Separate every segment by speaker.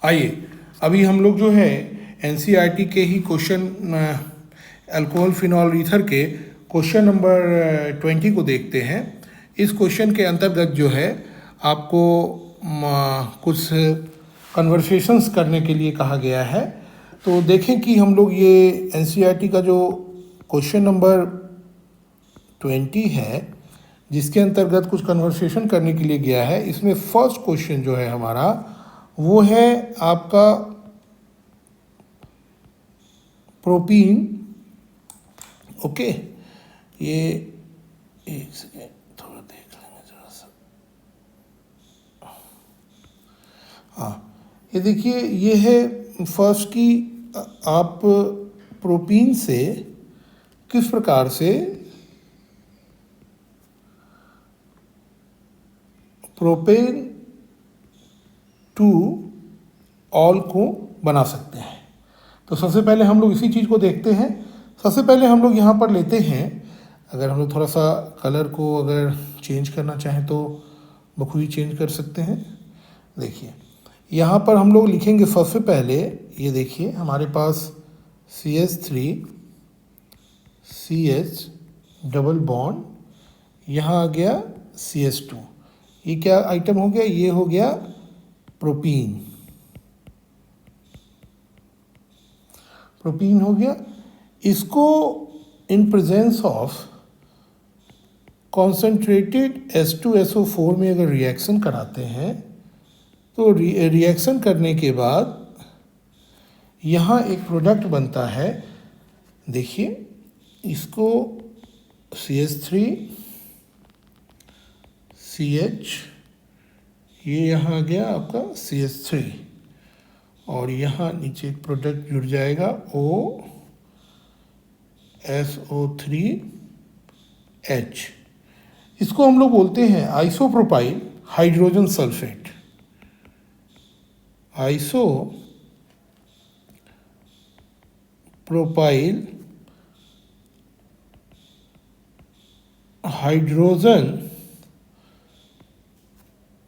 Speaker 1: आइए अभी हम लोग जो है एनसीईआरटी के ही क्वेश्चन अल्कोहल फिनॉल ईथर के क्वेश्चन नंबर 20 को देखते हैं। इस क्वेश्चन के अंतर्गत जो है आपको कुछ कन्वर्सेशंस करने के लिए कहा गया है। तो देखें कि हम लोग ये एनसीईआरटी का जो क्वेश्चन नंबर 20 है जिसके अंतर्गत कुछ कन्वर्सेशन करने के लिए गया है, इसमें फर्स्ट क्वेश्चन जो है हमारा वो है आपका प्रोपीन। ओके, ये एक सेकेंड थोड़ा देख लेंगे जरा सा। हाँ, ये देखिए, ये है फर्स्ट की आप प्रोपीन से किस प्रकार से प्रोपेन टू ऑल को बना सकते हैं। तो सबसे पहले हम लोग इसी चीज़ को देखते हैं। सबसे पहले हम लोग यहाँ पर लेते हैं, अगर हम लोग थोड़ा सा कलर को अगर चेंज करना चाहें तो बखूबी चेंज कर सकते हैं। देखिए यहाँ पर हम लोग लिखेंगे सबसे पहले, ये देखिए हमारे पास CH3 CH डबल बॉन्ड, यहाँ आ गया CH2। ये क्या आइटम हो गया? ये हो गया प्रोपीन। प्रोपीन हो गया। इसको इन प्रेजेंस ऑफ कॉन्सेंट्रेटेड H2SO4 में अगर रिएक्शन कराते हैं तो रिएक्शन करने के बाद यहाँ एक प्रोडक्ट बनता है। देखिए इसको CH3 CH, ये यहाँ आ गया आपका CH3 और यहाँ नीचे एक प्रोडक्ट जुड़ जाएगा OSO3H। इसको हम लोग बोलते हैं isopropyl hydrogen sulphate. Isopropyl hydrogen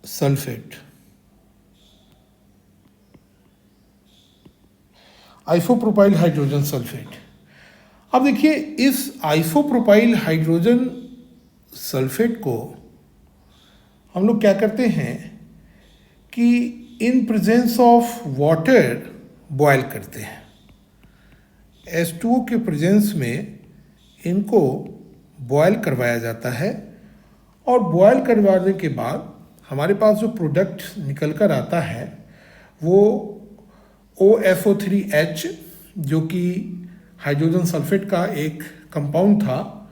Speaker 1: sulphate. Isopropyl hydrogen sulphate. अब देखिए इस आइसोप्रोपाइल हाइड्रोजन सल्फेट को हम लोग क्या करते हैं कि in presence of water boil करते हैं। H2O के प्रेजेंस में इनको बॉयल करवाया जाता है और बॉयल करवाने के बाद हमारे पास जो प्रोडक्ट निकल कर आता है वो OSO3H, जो कि हाइड्रोजन सल्फेट का एक कंपाउंड था,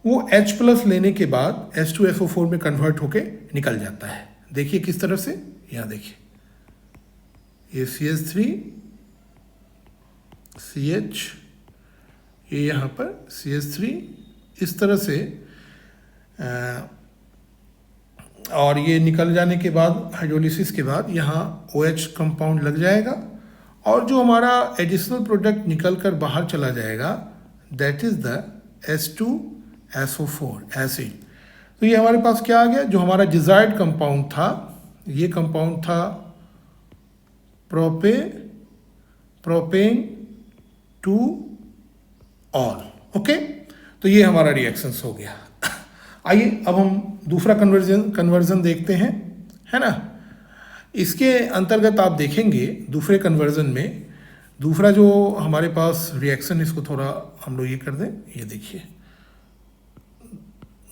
Speaker 1: वो H+ लेने के बाद H2SO4 में कन्वर्ट होके निकल जाता है। देखिए किस तरह से, यहाँ देखिए ये CH3 CH, ये यहाँ पर CH3 इस तरह से और ये निकल जाने के बाद हाइड्रोलिसिस के बाद यहाँ OH कंपाउंड लग जाएगा और जो हमारा एडिशनल प्रोडक्ट निकल कर बाहर चला जाएगा that is the H2SO4 acid. तो ये हमारे पास क्या आ गया? जो हमारा डिजायर्ड कंपाउंड था, ये कंपाउंड था प्रोपेन टू ऑल। ओके, तो ये हमारा रिएक्शंस हो गया। आइए अब हम दूसरा कन्वर्जन देखते हैं, है ना। इसके अंतर्गत आप देखेंगे दूसरे कन्वर्जन में दूसरा जो हमारे पास रिएक्शन, इसको थोड़ा हम लोग ये कर दें, ये देखिए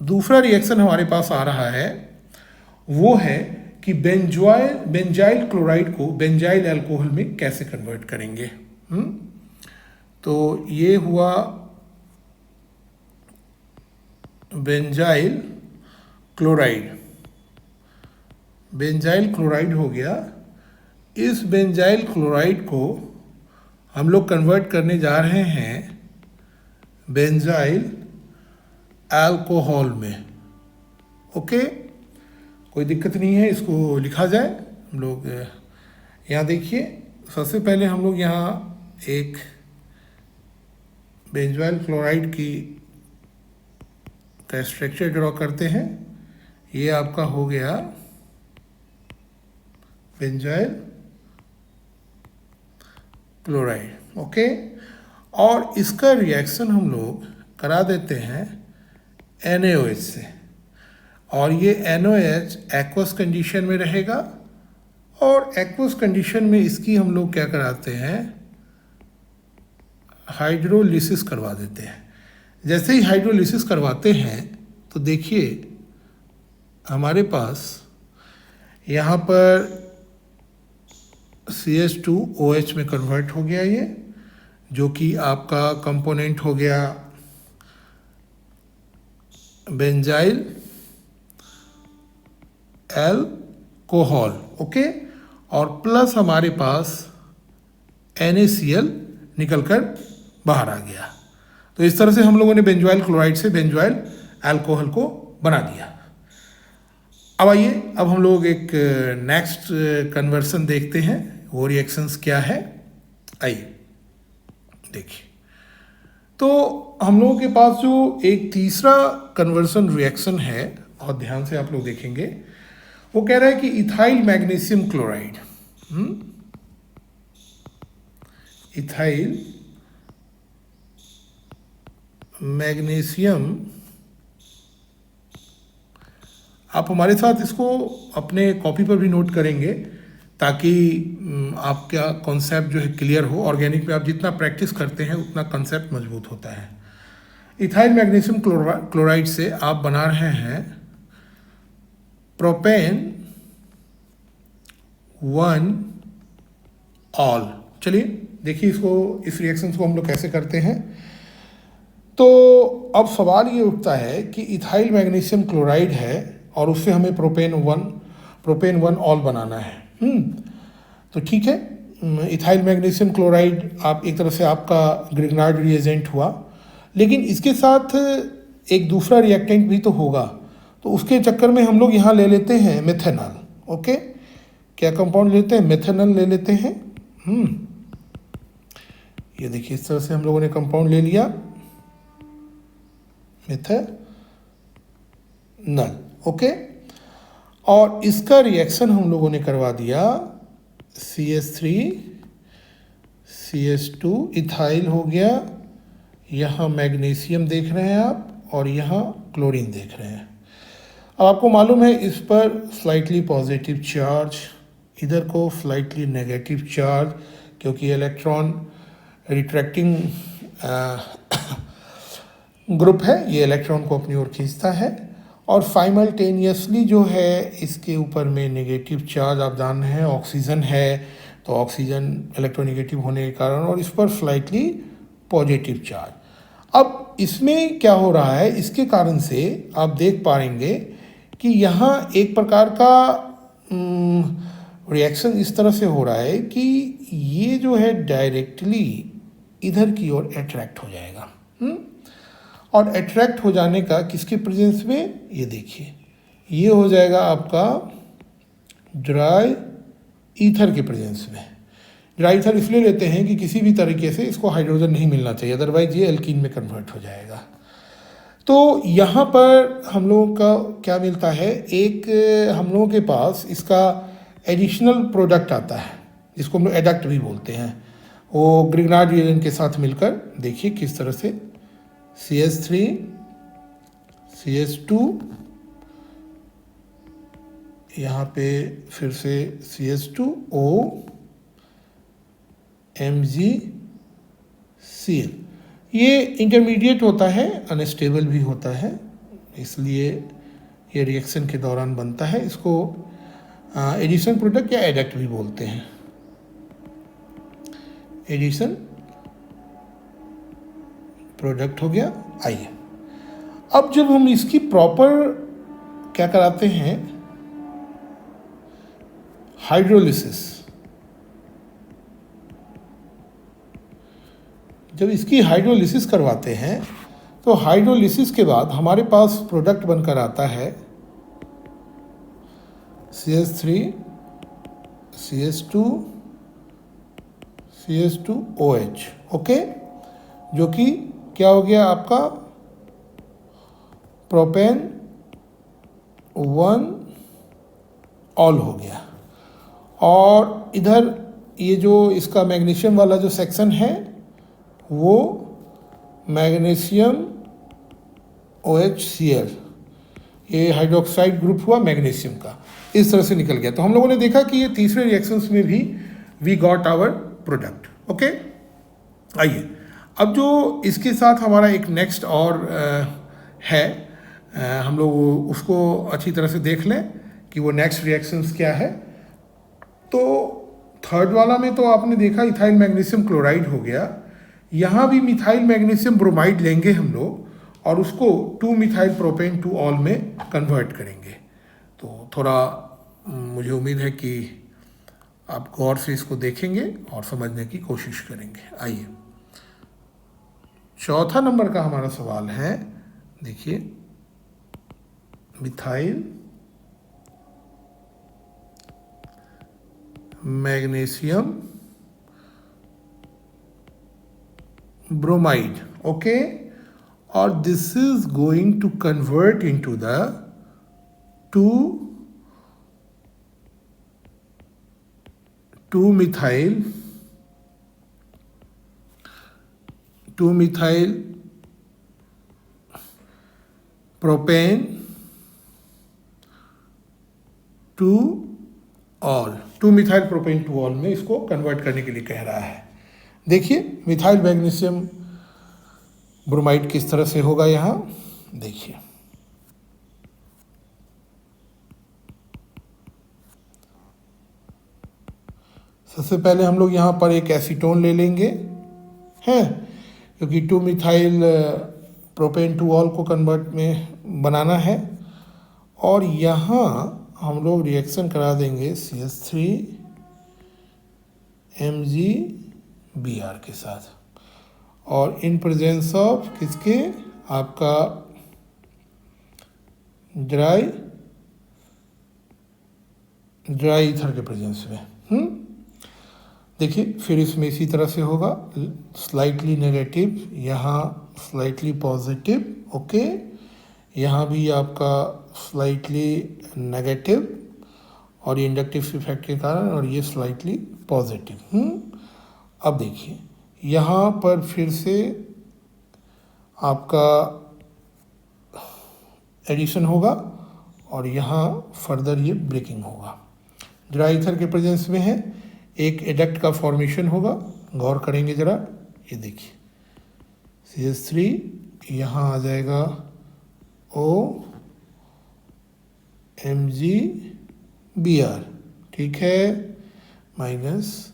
Speaker 1: दूसरा रिएक्शन हमारे पास आ रहा है वो है कि बेंजाइल क्लोराइड को बेंजाइल अल्कोहल में कैसे कन्वर्ट करेंगे। तो ये हुआ बेंजाइल क्लोराइड। बेंजाइल क्लोराइड हो गया। इस बेंजाइल क्लोराइड को हम लोग कन्वर्ट करने जा रहे हैं बेंजाइल अल्कोहल में। ओके, कोई दिक्कत नहीं है, इसको लिखा जाए। हम लोग यहाँ देखिए, सबसे पहले हम लोग यहाँ एक बेंजाइल क्लोराइड का स्ट्रक्चर ड्रॉ करते हैं। ये आपका हो गया बेंजाइल क्लोराइड। ओके, और इसका रिएक्शन हम लोग करा देते हैं NaOH से, और ये NaOH एक्वस कंडीशन में रहेगा, और एक्वस कंडीशन में इसकी हम लोग क्या कराते हैं, हाइड्रोलिसिस करवा देते हैं। जैसे ही हाइड्रोलिसिस करवाते हैं तो देखिए हमारे पास यहाँ पर CH2OH में कन्वर्ट हो गया ये, जो कि आपका कंपोनेंट हो गया बेंजाइल एल्कोहल। ओके, और प्लस हमारे पास NaCl निकल कर बाहर आ गया। तो इस तरह से हम लोगों ने बेंजोइल क्लोराइड से बेंजोइल अल्कोहल को बना दिया। अब आइए, अब हम लोग एक नेक्स्ट कन्वर्सन देखते हैं, वो रिएक्शंस क्या है। आइए देखिए, तो हम लोगों के पास जो एक तीसरा कन्वर्सन रिएक्शन है, बहुत ध्यान से आप लोग देखेंगे, वो कह रहा है कि ethyl magnesium chloride, ethyl magnesium, आप हमारे साथ इसको अपने कॉपी पर भी नोट करेंगे ताकि आपका कॉन्सेप्ट जो है क्लियर हो। ऑर्गेनिक में आप जितना प्रैक्टिस करते हैं उतना कॉन्सेप्ट मजबूत होता है। इथाइल मैग्नीशियम क्लोराइड से आप बना रहे हैं प्रोपेन 1 ऑल। चलिए देखिए इसको, इस रिएक्शन को हम लोग कैसे करते हैं। तो अब सवाल ये उठता है कि इथाइल मैग्नीशियम क्लोराइड है और उससे हमें प्रोपेन 1 ऑल बनाना है। तो ठीक है, इथाइल मैग्नीशियम क्लोराइड आप एक तरह से आपका ग्रिग्नार्ड रिएजेंट हुआ, लेकिन इसके साथ एक दूसरा रिएक्टेंट भी तो होगा, तो उसके चक्कर में हम लोग यहाँ ले लेते हैं मेथेनॉल। ओके, क्या कंपाउंड लेते हैं, मेथेनॉल ले लेते हैं। ये देखिए इस तरह से हम लोगों ने कंपाउंड ले लिया मेथेनॉल। ओके, और इसका रिएक्शन हम लोगों ने करवा दिया CH3CH2 इथाइल हो गया, यहाँ मैग्नीशियम देख रहे हैं आप और यहाँ क्लोरीन देख रहे हैं। अब आपको मालूम है इस पर स्लाइटली पॉजिटिव चार्ज, इधर को स्लाइटली नेगेटिव चार्ज, क्योंकि इलेक्ट्रॉन रिट्रैक्टिंग ग्रुप है, ये इलेक्ट्रॉन को अपनी ओर खींचता है, और साइमल्टेनियसली जो है इसके ऊपर में नेगेटिव चार्ज आप जान रहे हैं, ऑक्सीजन है, तो ऑक्सीजन इलेक्ट्रोनेगेटिव होने के कारण, और इस पर स्लाइटली पॉजिटिव चार्ज। अब इसमें क्या हो रहा है, इसके कारण से आप देख पाएंगे कि यहाँ एक प्रकार का रिएक्शन इस तरह से हो रहा है कि ये जो है डायरेक्टली इधर की ओर अट्रैक्ट हो जाएगा। और अट्रैक्ट हो जाने का किसके प्रेजेंस में, ये देखिए ये हो जाएगा आपका ड्राई ईथर के प्रेजेंस में। ड्राई ईथर इसलिए लेते हैं कि किसी भी तरीके से इसको हाइड्रोजन नहीं मिलना चाहिए, अदरवाइज ये एल्कीन में कन्वर्ट हो जाएगा। तो यहाँ पर हम लोगों का क्या मिलता है, एक हम लोगों के पास इसका एडिशनल प्रोडक्ट आता है जिसको हम लोग एडक्ट भी बोलते हैं, वो ग्रिग्नार्ड रिएजेंट के साथ मिलकर देखिए किस तरह से CH3 CH2, यहाँ पे फिर से CH2O MgCl, ये इंटरमीडिएट होता है, अनस्टेबल भी होता है, इसलिए ये रिएक्शन के दौरान बनता है। इसको एडिशन प्रोडक्ट या एडक्ट भी बोलते हैं, एडिशन प्रोडक्ट हो गया। आइए अब जब हम इसकी प्रॉपर क्या कराते हैं, हाइड्रोलिसिस, जब इसकी हाइड्रोलिसिस करवाते हैं तो हाइड्रोलिसिस के बाद हमारे पास प्रोडक्ट बनकर आता है CH3 CH2 CH2OH। ओके, जो कि क्या हो गया आपका प्रोपेन 1 ऑल हो गया, और इधर ये जो इसका मैग्नीशियम वाला जो सेक्शन है वो मैग्नीशियम OHCl, ये हाइड्रोक्साइड ग्रुप हुआ मैग्नीशियम का, इस तरह से निकल गया। तो हम लोगों ने देखा कि ये तीसरे रिएक्शंस में भी we got our product. Okay, आइए अब जो इसके साथ हमारा एक नेक्स्ट और है, हम लोग उसको अच्छी तरह से देख लें कि वो नेक्स्ट रिएक्शंस क्या है। तो थर्ड वाला में तो आपने देखा इथाइल मैग्नीशियम क्लोराइड हो गया। यहाँ भी मिथाइल मैग्नीशियम ब्रोमाइड लेंगे हम लोग और उसको 2 मिथाइल प्रोपेन 2 ऑल में कन्वर्ट करेंगे। तो थोड़ा मुझे उम्मीद है कि आप गौर से इसको देखेंगे और समझने की कोशिश करेंगे। आइए चौथा नंबर का हमारा सवाल है, देखिए मिथाइल मैग्नीशियम ब्रोमाइड। ओके, और this is going to convert into the 2 methyl propane 2 ol, 2 methyl propane 2 ol में इसको कन्वर्ट करने के लिए कह रहा है। देखिए मिथाइल मैग्नीशियम ब्रोमाइड किस तरह से होगा यहाँ, देखिए सबसे पहले हम लोग यहाँ पर एक एसीटोन ले लेंगे हैं, क्योंकि 2 मिथाइल प्रोपेन 2 ऑल को कन्वर्ट में बनाना है। और यहाँ हम लोग रिएक्शन करा देंगे CH3 MgBr के साथ, और इन प्रेजेंस ऑफ किसके, आपका ड्राई ईथर के प्रेजेंस में। देखिए फिर इसमें इसी तरह से होगा, स्लाइटली नेगेटिव, यहाँ स्लाइटली पॉजिटिव। ओके, यहाँ भी आपका स्लाइटली नेगेटिव और ये इंडक्टिव इफेक्ट के कारण, और ये स्लाइटली पॉजिटिव। अब देखिए यहाँ पर फिर से आपका एडिशन होगा और यहाँ फर्दर ये ब्रेकिंग होगा। ड्राई ईथर के प्रेजेंस में है, एक एडक्ट का फॉर्मेशन होगा, गौर करेंगे ज़रा, ये देखिए CH3 यहाँ आ जाएगा OMgBr, ठीक है, माइनस।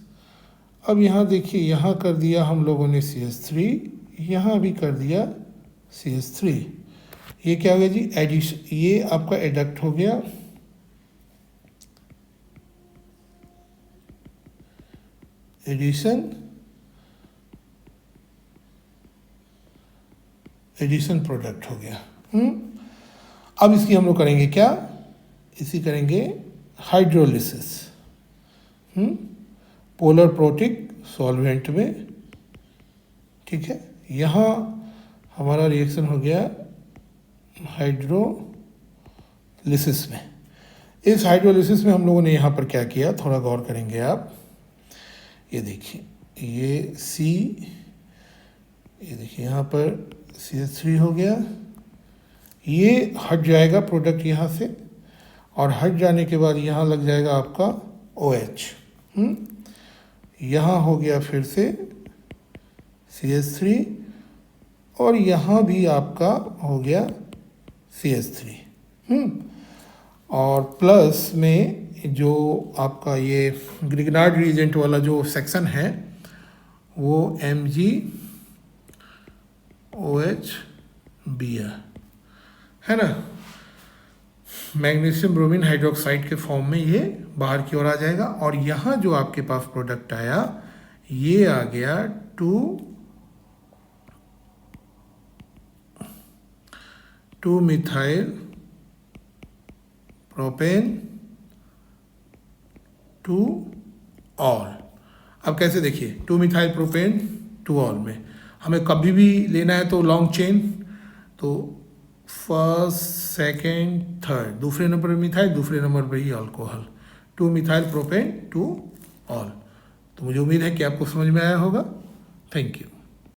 Speaker 1: अब यहाँ देखिए यहाँ कर दिया हम लोगों ने CH3, यहाँ भी कर दिया CH3, ये क्या हो गया जी, एडिशन, ये आपका एडक्ट हो गया, एडिशन प्रोडक्ट हो गया। अब इसकी हम लोग करेंगे क्या, इसी करेंगे हाइड्रोलिसिस पोलर प्रोटिक सॉल्वेंट में, ठीक है। यहाँ हमारा रिएक्शन हो गया हाइड्रोलिसिस में। इस हाइड्रोलिसिस में हम लोगों ने यहाँ पर क्या किया, थोड़ा गौर करेंगे आप, ये देखिए ये ये देखिए यहाँ पर CH3 हो गया, ये हट जाएगा प्रोडक्ट यहाँ से, और हट जाने के बाद यहाँ लग जाएगा आपका OH। यहाँ हो गया फिर से CH3, और यहाँ भी आपका हो गया CH3। और प्लस में जो आपका ये ग्रिग्नार्ड रिएजेंट वाला जो सेक्शन है वो MgOHBr है ना, मैग्नीशियम ब्रोमीन हाइड्रोक्साइड के फॉर्म में ये बाहर की ओर आ जाएगा। और यहाँ जो आपके पास प्रोडक्ट आया ये आ गया 2 मिथाइल प्रोपेन 2 ऑल। अब कैसे, देखिए 2 मिथाइल प्रोपेन 2 ऑल में हमें कभी भी लेना है तो लॉन्ग चेन, तो फर्स्ट सेकेंड थर्ड, दूसरे नंबर पर मिथाइल, दूसरे नंबर पर ही अल्कोहल, 2 मिथाइल प्रोपेन 2 ऑल। तो मुझे उम्मीद है कि आपको समझ में आया होगा। Thank you.